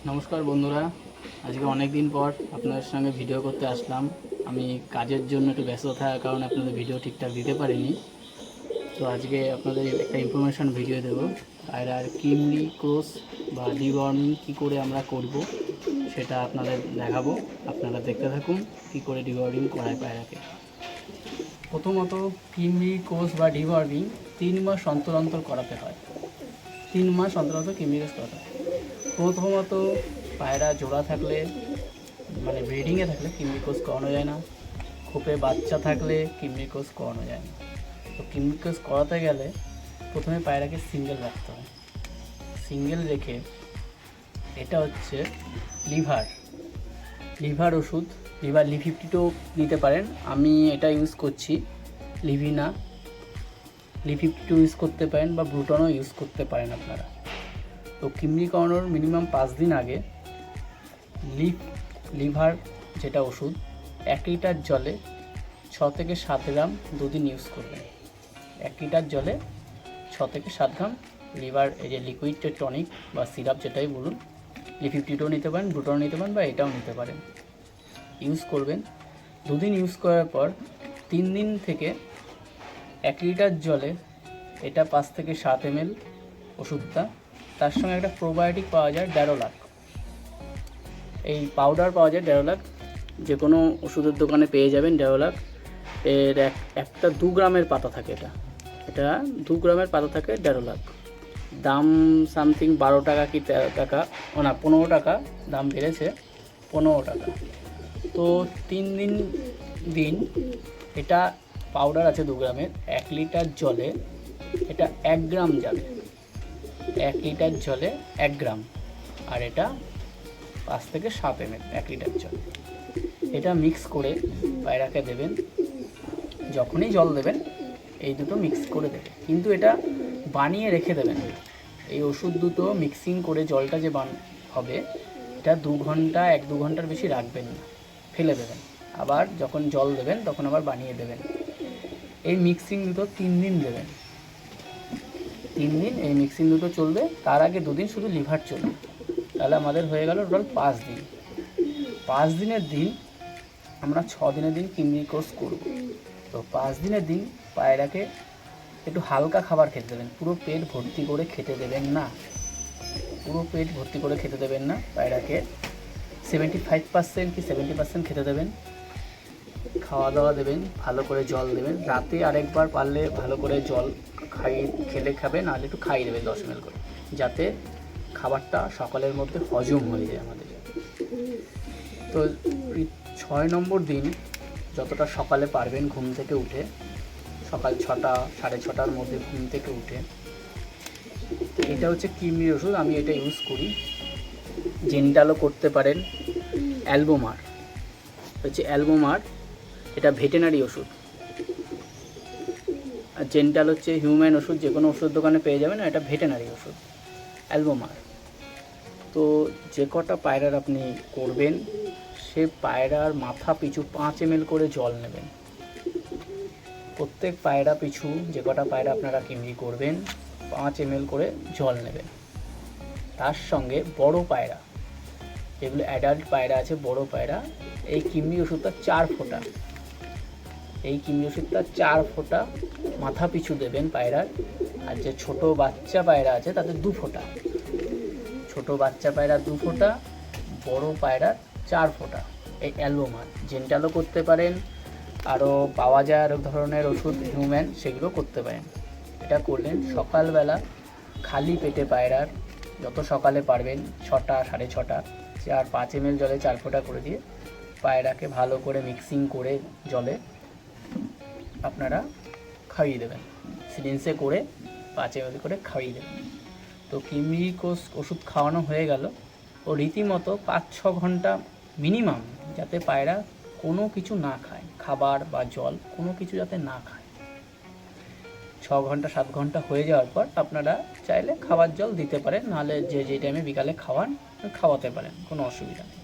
নমস্কার বন্ধুরা, আজকে অনেক দিন পর আপনাদের সঙ্গে ভিডিও করতে আসলাম। আমি কাজের জন্য একটু ব্যস্ত থাকার কারণে আপনাদের ভিডিও ঠিকঠাক দিতে পারিনি। তো আজকে আপনাদের একটা ইনফরমেশন ভিডিও দেবো। পায়রার কিমরি ক্রস বা ডিওয়ার্মিং কী করে আমরা করব সেটা আপনাদের দেখাবো। আপনারা দেখতে থাকুন কী করে ডিওয়ার্মিং করায় পায়রাকে। প্রথমত কিমরি ক্রস বা ডিওয়ার্মিং 3 মাস অন্তর অন্তর করাতে হয়। 3 মাস অন্তর অন্তর কিমরি ক্রস করাতে হয়। প্রথমত পায়রা জোড়া থাকলে মানে ব্রিডিংয়ে থাকলে কিমরি ক্রস করানো যায় না। খোপে বাচ্চা থাকলে কিমরি ক্রস করানো যায় না। তো কিমরি ক্রস করাতে গেলে প্রথমে পায়রাকে সিঙ্গেল রাখতে হয়। সিঙ্গেল রেখে এটা হচ্ছে লিভার ওষুধ, লি52 নিতে পারেন। আমি এটা ইউজ করছি, লিভিনা লি52 ইউজ করতে পারেন বা ব্রুটনও ইউজ করতে পারেন আপনারা। তো কিমরি করানোর মিনিমাম 5 দিন আগে লিভার যেটা ওষুধ 1 লিটার জলে 6 থেকে 7 গ্রাম দুদিন ইউজ করবেন। 1 লিটার জলে 6 থেকে 7 গ্রাম লিভার, এই যে লিকুইড টনিক বা সিরাপ যেটাই বলুন, লি52 নিতে পারেন, ব্রুটন নিতে পারেন বা এটাও নিতে পারেন, ইউজ করবেন। দুদিন ইউজ করার পর 3 দিন থেকে 1 লিটার জলে এটা 5 থেকে 7 ml ওষুধটা, তার সঙ্গে একটা প্রোবায়োটিক পাওয়া যায় ড্যারোলাক, এই পাউডার পাওয়া যায় ড্যারোলাক, যে কোনো ওষুধের দোকানে পেয়ে যাবেন ড্যারোলাক। এর একটা 2 গ্রামের পাতা থাকে, এটা 2 গ্রামের পাতা থাকে ড্যারোলাক। দাম সামথিং 12 টাকা কি 13 টাকা, ও না 15 টাকা, দাম বেড়েছে 15 টাকা। তো 3 দিন এটা পাউডার আছে 2 গ্রামের, 1 লিটার জলে এটা 1 গ্রাম যাবে, 1 লিটার জলে 1 গ্রাম, আর এটা 5 থেকে 7 ml 1 লিটার জলে। এটা মিক্স করে পায়রাকে দেবেন। যখনই জল দেবেন এই দুটো মিক্স করে দেবেন, কিন্তু এটা বানিয়ে রেখে দেবেন। এই ওষুধ দুটো মিক্সিং করে জলটা যে হবে এটা 2 ঘন্টা 1-2 ঘন্টার বেশি রাখবেন না, ফেলে দেবেন। আবার যখন জল দেবেন তখন আবার বানিয়ে দেবেন। এই মিক্সিং দুটো 3 দিন দেবেন। 3 দিন এই মিক্সিং দুটো চলবে, তার আগে 2 দিন শুধু লিভার চলবে। তাহলে আমাদের হয়ে গেল টোটাল 5 দিন। 5 দিনের দিন আমরা 6 দিনের দিন কিমরি কোর্স করব। তো 5 দিনের দিন পায়রাকে একটু হালকা খাবার খেতে দেবেন, পুরো পেট ভর্তি করে খেতে দেবেন না, পায়রাকে 75% কি 70% খেতে দেবেন। খাওয়া দাওয়া দেবেন, ভালো করে জল দেবেন, রাতে আরেকবার পারলে ভালো করে জল খেলে খাবেন, নাহলে একটু খাইয়ে দেবেন 10 ml করে, যাতে খাবারটা সকালের মধ্যে হজম হয়ে যায় আমাদের। তো 6 নম্বর দিন যতটা সকালে পারবেন ঘুম থেকে উঠে, সকাল 6টা 6:30টার মধ্যে ঘুম থেকে উঠে, এটা হচ্ছে কিমরি ওষুধ, আমি এটা ইউজ করি। জেন্টালও করতে পারেন, অ্যালবোমার হচ্ছে এটা ভেটেনারি ওষুধ, আর জেন্টাল হচ্ছে হিউম্যান ওষুধ, যে কোনো ওষুধ দোকানে পেয়ে যাবেন, এটা ভেটেনারি ওষুধ অ্যালবোমার। তো যে কটা পায়রার আপনি করবেন সে পায়রার মাথা পিছু 5 ml করে জল নেবেন। প্রত্যেক পায়রা পিছু যে কটা পায়রা আপনারা কিমরি করবেন 5 ml করে জল নেবেন। তার সঙ্গে বড় পায়রা, যেগুলো অ্যাডাল্ট পায়রা আছে, বড় পায়রা, এই কিমরি ওষুধটা 4 ফোঁটা মাথা পিছু দেবেন পায়রার। আর যে ছোট বাচ্চা পায়রা আছে তাদের 2 ফোঁটা, ছোট বাচ্চা পায়রা 2 ফোঁটা, বড় পায়রার 4 ফোঁটা। এই অ্যালবোমার জেন্টালও করতে পারেন, আরও পাওয়া যায় আরও ধরনের ওষুধ হিউম্যান, সেগুলো করতে পারেন। এটা করলেন সকালবেলা খালি পেটে পায়রার, যত সকালে পারবেন 6টা 6:30, 5 ml জলে 4 ফোঁটা করে দিয়ে পায়রাকে ভালো করে মিক্সিং করে জলে আপনারা খাইয়ে দেবেন, সিরিঞ্জে করে 5 ml করে খাইয়ে দেবেন। তো কিমরি কোর্স ওষুধ খাওয়ানো হয়ে গেল। ও রীতিমতো 5-6 ঘন্টা মিনিমাম যাতে পায়রা কোনো কিছু না খায়, খাবার বা জল কোনো কিছু যাতে না খায়। 6 ঘন্টা 7 ঘন্টা হয়ে যাওয়ার পর আপনারা চাইলে খাবার জল দিতে পারেন, নাহলে যে টাইমে বিকালে খাওয়াতে পারেন, কোনো অসুবিধা নেই।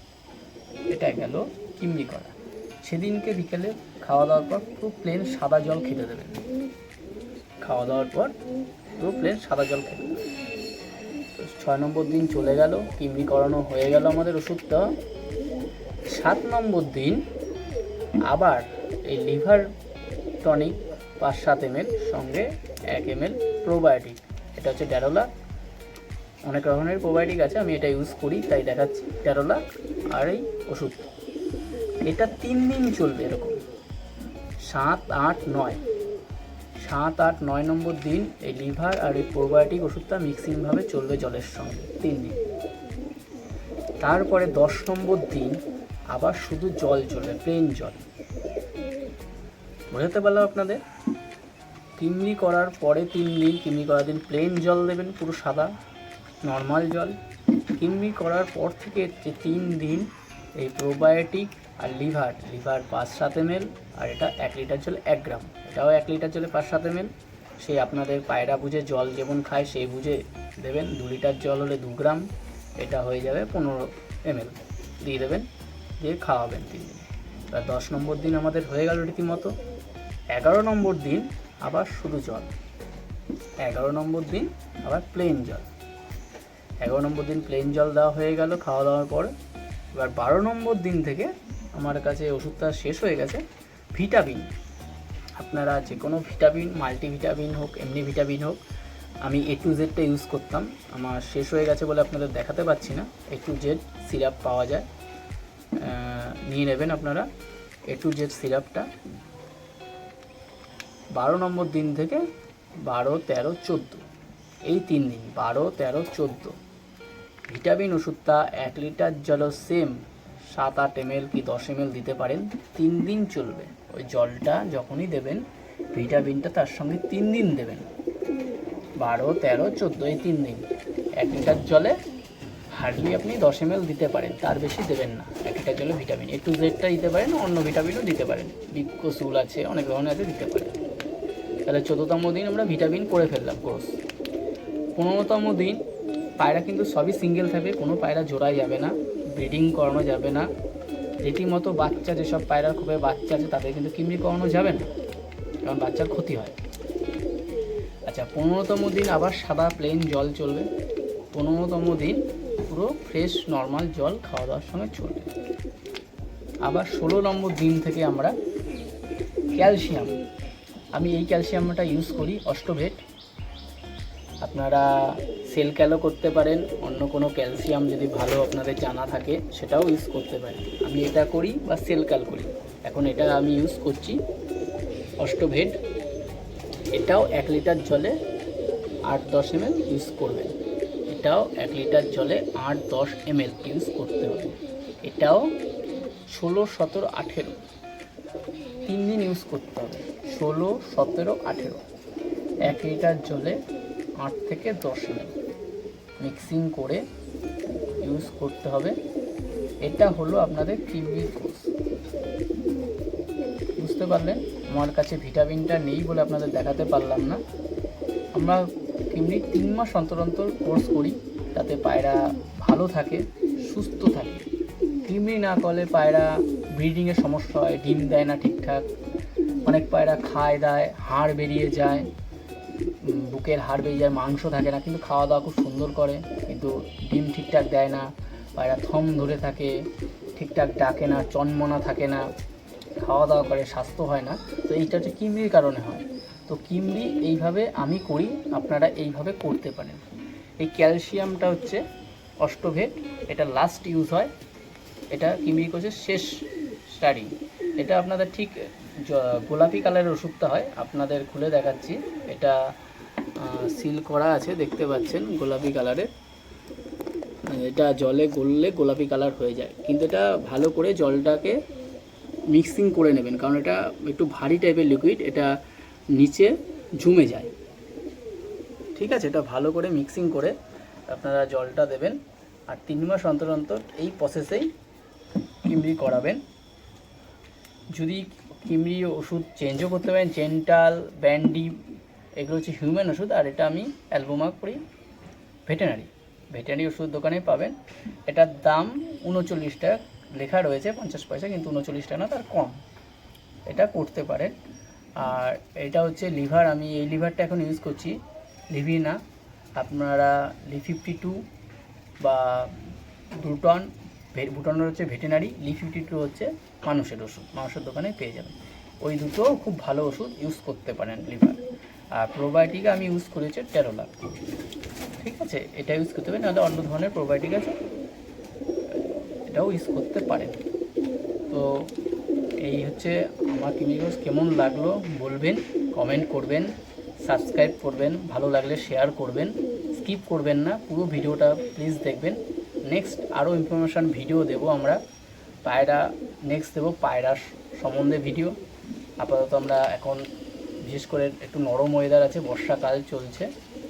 এটা গেল কিমরি করা। সেদিনকে বিকেলে খাওয়া দাওয়ার পর পুরো প্লেন সাদা জল খেতে দেবেন। 6 নম্বর দিন চলে গেল, কিমরি করানো হয়ে গেল আমাদের ওষুধটা। 7 নম্বর দিন আবার এই লিভার টনিক 5-7 ml সঙ্গে 1 ml প্রোবায়োটিক, এটা হচ্ছে ড্যারোলা। অনেক রকমের প্রোবায়োটিক আছে, আমি এটা ইউজ করি তাই দেখাচ্ছি। ড্যারোলা আর এই ওষুধ, এটা 3 দিন চলবে এরকম। 7, 8, 9, 7, 8, 9 নম্বর দিন এই লিভার আর এই প্রোবায়োটিক ওষুধটা মিক্সিংভাবে চলবে জলের সঙ্গে 3 দিন। তারপরে 10 নম্বর দিন আবার শুধু জল চলবে, প্লেন জল। বোঝাতে পারলাম আপনাদের? কিমরি করার পরে 3 দিন, কিমরি করার দিন প্লেন জল দেবেন, পুরো সাদা নর্মাল জল। কিমরি করার পর থেকে যে 3 দিন এই প্রোবায়োটিক আর লিভার 5-7 ml, আর এটা 1 লিটার জলে 1 গ্রাম, এটাও 1 লিটার জলে 5-7 ml। সেই আপনাদের পায়রা বুঝে জল যেমন খায় সেই বুঝে দেবেন। 2 লিটার জল হলে 2 গ্রাম, এটা হয়ে যাবে 15 ml দিয়ে দেবেন, দিয়ে খাওয়াবেন 3 দিন। এবার 10 নম্বর দিন আমাদের হয়ে গেল রীতিমতো। 11 নম্বর দিন আবার শুধু জল, 11 নম্বর দিন আবার প্লেন জল। 11 নম্বর দিন প্লেন জল দেওয়া হয়ে গেল খাওয়া দাওয়ার পর। এবার 12 নম্বর দিন থেকে আমার কাছে ওষুধটা শেষ হয়ে গেছে। ভিটামিন, আপনারা যে কোনো ভিটামিন, মাল্টিভিটামিন হোক, এমনি ভিটামিন হোক, আমি A to Z ইউজ করতাম, আমার শেষ হয়ে গেছে বলে আপনাদের দেখাতে পাচ্ছি না। A to Z সিরাপ পাওয়া যায়, নিয়ে নেবেন আপনারা A to Z সিরাপটা। 12 নম্বর দিন থেকে 12, 13, 14 এই 3 দিন, 12, 13, 14 ভিটামিন ওষুধটা 1 লিটার জলও সেম 7-8 ml কি 10 ml দিতে পারেন, 3 দিন চলবে। ওই জলটা যখনই দেবেন ভিটামিনটা তার সঙ্গে 3 দিন দেবেন, 12, 13, 14 এই 3 দিন। 1 লিটার জলে হার্ডলি আপনি 10 ml দিতে পারেন, তার বেশি দেবেন না। 1 লিটার জলে ভিটামিন A to Zটা দিতে পারেন, অন্য ভিটামিনও দিতে পারেন, বিকোসুল আছে, অনেক ধরনের আছে, দিতে পারেন। তাহলে 14তম দিন আমরা ভিটামিন করে ফেললাম কোর্স। 15তম দিন পায়রা কিন্তু সবই সিঙ্গেল থাকবে, কোনো পায়রা জোড়ায় যাবে না, ব্রিডিং করানো যাবে না। রীতিমতো বাচ্চা, যেসব পায়রার খুব বাচ্চা আছে তাদের কিন্তু কিমরি করানো যাবে না, কারণ বাচ্চার ক্ষতি হয়। আচ্ছা, 15তম দিন আবার সাদা প্লেন জল চলবে। 15তম দিন পুরো ফ্রেশ নর্মাল জল খাওয়া দাওয়ার সঙ্গে চলবে। আবার 16 নম্বর দিন থেকে আমরা ক্যালসিয়াম, আমি এই ক্যালসিয়ামটা ইউজ করি অষ্টভেট। আপনারা সেল ক্যালও করতে পারেন, অন্য কোনো ক্যালসিয়াম যদি ভালো আপনাদের জানা থাকে সেটাও ইউজ করতে পারেন। আমি এটা করি বা সেল ক্যাল করি, এখন এটা আমি ইউজ করছি অষ্টভেট। এটাও 1 লিটার জলে 8-10 ml ইউজ করবেন, এটাও 1 লিটার জলে 8-10 ml ইউজ করতে হবে। এটাও 16, 17, 18 3 দিন ইউজ করতে হবে। 16, 17, 18 1 লিটার জলে 8 থেকে 10 ml মিক্সিং করে ইউজ করতে হবে। এটা হলো আপনাদের কিমরি কোর্স। বুঝতে পারলেন? আমার কাছে ভিটামিনটা নেই বলে আপনাদের দেখাতে পারলাম না। আমরা কিমরি 3 মাস অন্তর অন্তর কোর্স করি, তাতে পায়রা ভালো থাকে, সুস্থ থাকে। কিমরি না করলে পায়রা ব্রিডিংয়ের সমস্যা হয়, ডিম দেয় না ঠিকঠাক, অনেক পায়রা খায় দায় হাড় বেরিয়ে যায়, বুকের হাড় বেরিয়ে যায়, মাংস থাকে না, কিন্তু খাওয়া দাওয়া খুব সুন্দর করে, কিন্তু ডিম ঠিকঠাক দেয় না, পায়রা থম ধরে থাকে, ঠিকঠাক ডাকে না, চনমনা থাকে না, খাওয়া দাওয়া করে, স্বাস্থ্য হয় না। তো এইটা হচ্ছে কিমরির কারণে হয়। তো কিমরি এইভাবে আমি করি, আপনারা এইভাবে করতে পারেন। এই ক্যালসিয়ামটা হচ্ছে অষ্টভেট, এটা লাস্ট ইউজ হয়, এটা কিমরি কোর্সের শেষ স্টাডি। এটা আপনাদের ঠিক গোলাপি কালারের ওষুধটা হয়, আপনাদের খুলে দেখাচ্ছি। এটা সিল করা আছে, দেখতে পাচ্ছেন গোলাপি কালারের। এটা জলে গললে গোলাপি কালার হয়ে যায়, কিন্তু এটা ভালো করে জলটাকে মিক্সিং করে নেবেন, কারণ এটা একটু ভারী টাইপের লিকুইড, এটা নিচে জমে যায়। ঠিক আছে, এটা ভালো করে মিক্সিং করে আপনারা জলটা দেবেন, আর 3 মাস অন্তর অন্তর এই প্রসেসেই কিমরি করাবেন। যদি কিমরি ওষুধ চেঞ্জও করতে পারেন, জেন্টাল, ব্যান্ডি, এগুলো হচ্ছে হিউম্যান ওষুধ, আর এটা আমি অ্যালবোমা করি ভেটেরিনারি ওষুধ দোকানে পাবেন। এটার দাম 39 টাকা লেখা রয়েছে, 50 পয়সা, কিন্তু 39 টাকা না, তার কম। এটা করতে পারেন। আর এটা হচ্ছে লিভার, আমি এই লিভারটা এখন ইউজ করছি, লিভিনা। আপনারা Li52 বা ব্রুটন, ব্রুটনের হচ্ছে ভেটেনারি, লিফ52 হচ্ছে মানুষের ওষুধ, মানুষের দোকানে পেয়ে যাবেন। ওই দুটো খুব ভালো ওষুধ, ইউজ করতে পারেন লিভার। আর প্রোবায়োটিকে আমি ইউজ করেছি টেরোলা, ঠিক আছে, এটা ইউজ করতে পারেন। নাহলে অন্য ধরনের প্রোবায়োটিক আছে, এটাও ইউজ করতে পারেন। তো এই হচ্ছে আমার ক্রিমিকোর্স। কেমন লাগলো বলবেন, কমেন্ট করবেন, সাবস্ক্রাইব করবেন, ভালো লাগলে শেয়ার করবেন, স্কিপ করবেন না, পুরো ভিডিওটা প্লিজ দেখবেন। নেক্সট আরও ইনফরমেশান ভিডিও দেবো আমরা, পায়রা নেক্সট দেবো, পায়রা সম্বন্ধে ভিডিও। আপাতত আমরা এখন বিশেষ করে একটু নরম ওয়েদার আছে, বর্ষাকাল চলছে,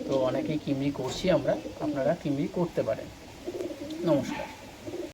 তো অনেকেই কিমরি করছি আমরা, আপনারা কিমরি করতে পারেন। নমস্কার।